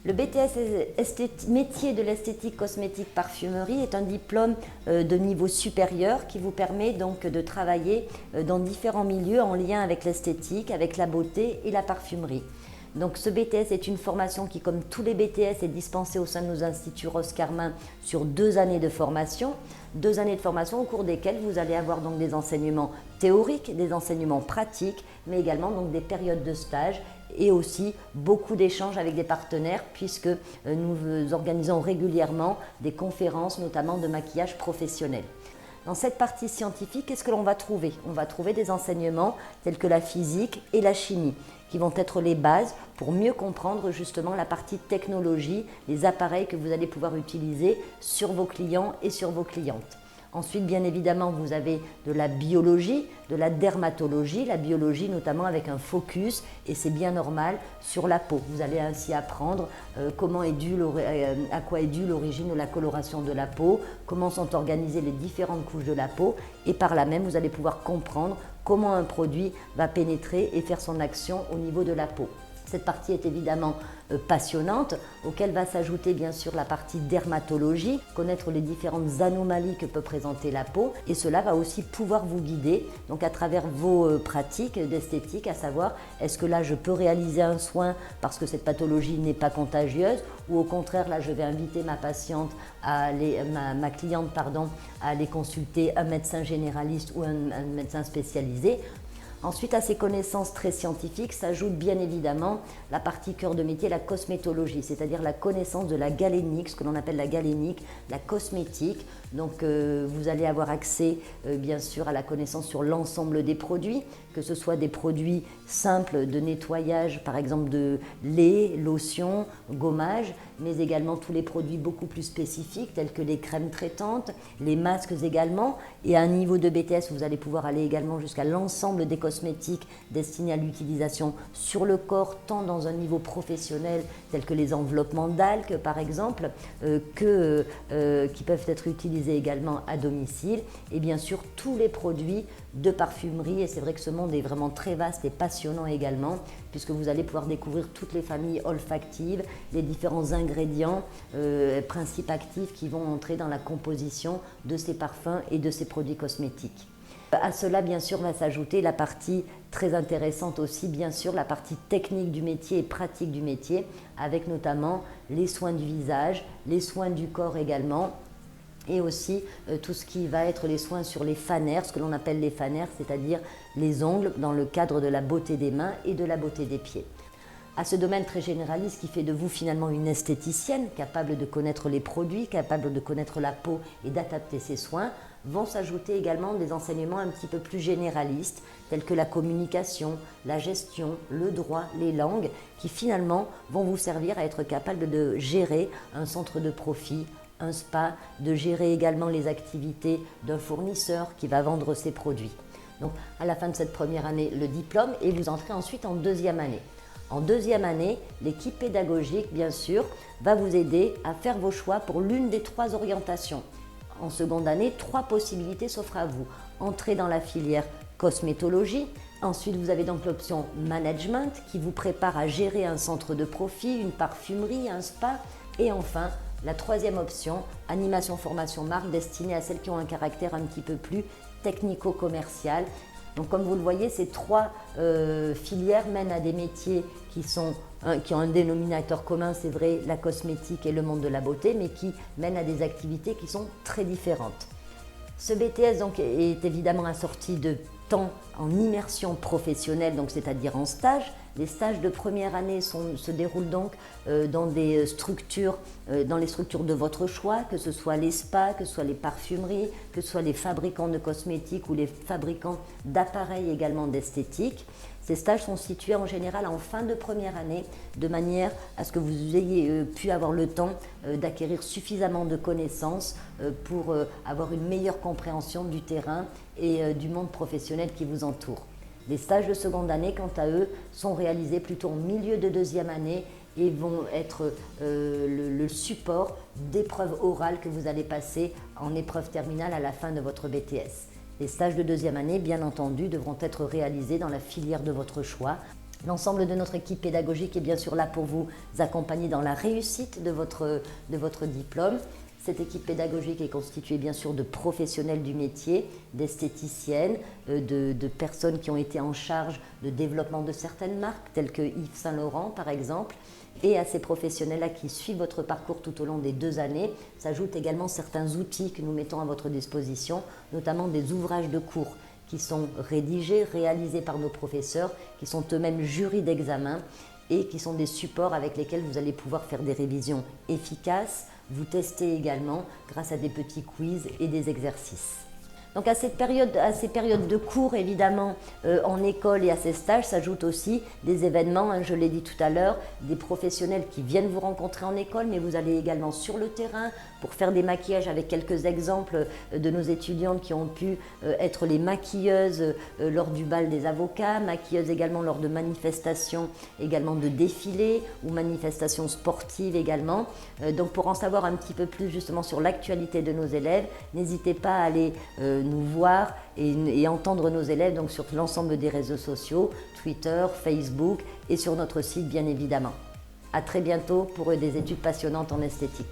Le BTS métier de l'esthétique cosmétique parfumerie est un diplôme de niveau supérieur qui vous permet donc de travailler dans différents milieux en lien avec l'esthétique, avec la beauté et la parfumerie. Donc ce BTS est une formation qui, comme tous les BTS, est dispensée au sein de nos instituts Roscarmin sur 2 années de formation. 2 années de formation au cours desquelles vous allez avoir donc des enseignements théoriques, des enseignements pratiques, mais également donc des périodes de stage et aussi beaucoup d'échanges avec des partenaires puisque nous organisons régulièrement des conférences, notamment de maquillage professionnel. Dans cette partie scientifique, qu'est-ce que l'on va trouver? On va trouver des enseignements tels que la physique et la chimie qui vont être les bases pour mieux comprendre justement la partie technologie, les appareils que vous allez pouvoir utiliser sur vos clients et sur vos clientes. Ensuite, bien évidemment, vous avez de la biologie, de la dermatologie, la biologie notamment avec un focus, et c'est bien normal, sur la peau. Vous allez ainsi apprendre à quoi est due l'origine de la coloration de la peau, comment sont organisées les différentes couches de la peau, et par là même, vous allez pouvoir comprendre comment un produit va pénétrer et faire son action au niveau de la peau. Cette partie est évidemment passionnante, auquel va s'ajouter bien sûr la partie dermatologie, connaître les différentes anomalies que peut présenter la peau, et cela va aussi pouvoir vous guider donc à travers vos pratiques d'esthétique, à savoir est-ce que là je peux réaliser un soin parce que cette pathologie n'est pas contagieuse, ou au contraire là je vais inviter ma patiente, ma cliente à aller consulter un médecin généraliste ou un médecin spécialisé. Ensuite, à ces connaissances très scientifiques s'ajoute bien évidemment la partie cœur de métier, la cosmétologie, c'est-à-dire la connaissance de la galénique, ce que l'on appelle la galénique, la cosmétique. Donc vous allez avoir accès bien sûr à la connaissance sur l'ensemble des produits, que ce soit des produits simples de nettoyage, par exemple de lait, lotion, gommage, mais également tous les produits beaucoup plus spécifiques tels que les crèmes traitantes, les masques également. Et à un niveau de BTS, vous allez pouvoir aller également jusqu'à l'ensemble des cosmétiques destinés à l'utilisation sur le corps, tant dans un niveau professionnel tel que les enveloppements d'algues par exemple, qui peuvent être utilisés également à domicile, et bien sûr tous les produits de parfumerie. Et c'est vrai que ce monde est vraiment très vaste et passionnant également, puisque vous allez pouvoir découvrir toutes les familles olfactives, les différents ingrédients, principes actifs qui vont entrer dans la composition de ces parfums et de ces produits cosmétiques. À cela, bien sûr, va s'ajouter la partie très intéressante aussi, bien sûr, la partie technique du métier et pratique du métier, avec notamment les soins du visage, les soins du corps également, et aussi tout ce qui va être les soins sur les fanères, ce que l'on appelle les fanères, c'est-à-dire les ongles dans le cadre de la beauté des mains et de la beauté des pieds. À ce domaine très généraliste qui fait de vous finalement une esthéticienne, capable de connaître les produits, capable de connaître la peau et d'adapter ses soins, vont s'ajouter également des enseignements un petit peu plus généralistes, tels que la communication, la gestion, le droit, les langues, qui finalement vont vous servir à être capable de gérer un centre de profit, un spa, de gérer également les activités d'un fournisseur qui va vendre ses produits. Donc à la fin de cette première année, le diplôme, et vous entrez ensuite en deuxième année. En deuxième année, l'équipe pédagogique, bien sûr, va vous aider à faire vos choix pour l'une des 3 orientations. En seconde année, 3 possibilités s'offrent à vous. Entrer dans la filière cosmétologie. Ensuite, vous avez donc l'option management qui vous prépare à gérer un centre de profit, une parfumerie, un spa. Et enfin, la 3e option, animation formation marque, destinée à celles qui ont un caractère un petit peu plus technico-commercial. Donc comme vous le voyez, ces 3 filières mènent à des métiers qui ont un dénominateur commun, c'est vrai, la cosmétique et le monde de la beauté, mais qui mènent à des activités qui sont très différentes. Ce BTS donc, est évidemment assorti de temps en immersion professionnelle, donc c'est-à-dire en stage. Les stages de première année se déroulent donc dans les structures de votre choix, que ce soit les spas, que ce soit les parfumeries, que ce soit les fabricants de cosmétiques ou les fabricants d'appareils également d'esthétique. Ces stages sont situés en général en fin de première année, de manière à ce que vous ayez pu avoir le temps d'acquérir suffisamment de connaissances pour avoir une meilleure compréhension du terrain et du monde professionnel qui vous entoure. Les stages de seconde année, quant à eux, sont réalisés plutôt au milieu de deuxième année et vont être le support d'épreuves orales que vous allez passer en épreuve terminale à la fin de votre BTS. Les stages de deuxième année, bien entendu, devront être réalisés dans la filière de votre choix, L'ensemble de notre équipe pédagogique est bien sûr là pour vous accompagner dans la réussite de votre diplôme. Cette équipe pédagogique est constituée bien sûr de professionnels du métier, d'esthéticiennes, de personnes qui ont été en charge de développement de certaines marques, telles que Yves Saint Laurent par exemple. Et à ces professionnels-là qui suivent votre parcours tout au long des 2 années, s'ajoutent également certains outils que nous mettons à votre disposition, notamment des ouvrages de cours qui sont rédigés, réalisés par nos professeurs, qui sont eux-mêmes jurys d'examen et qui sont des supports avec lesquels vous allez pouvoir faire des révisions efficaces, vous tester également grâce à des petits quiz et des exercices. Donc à ces périodes de cours, évidemment, en école et à ces stages, s'ajoutent aussi des événements, hein, je l'ai dit tout à l'heure, des professionnels qui viennent vous rencontrer en école, mais vous allez également sur le terrain pour faire des maquillages avec quelques exemples de nos étudiantes qui ont pu être les maquilleuses lors du bal des avocats, maquilleuses également lors de manifestations, également de défilés ou manifestations sportives également. Donc pour en savoir un petit peu plus justement sur l'actualité de nos élèves, n'hésitez pas à aller nous voir et entendre nos élèves donc sur l'ensemble des réseaux sociaux, Twitter, Facebook et sur notre site bien évidemment. À très bientôt pour des études passionnantes en esthétique.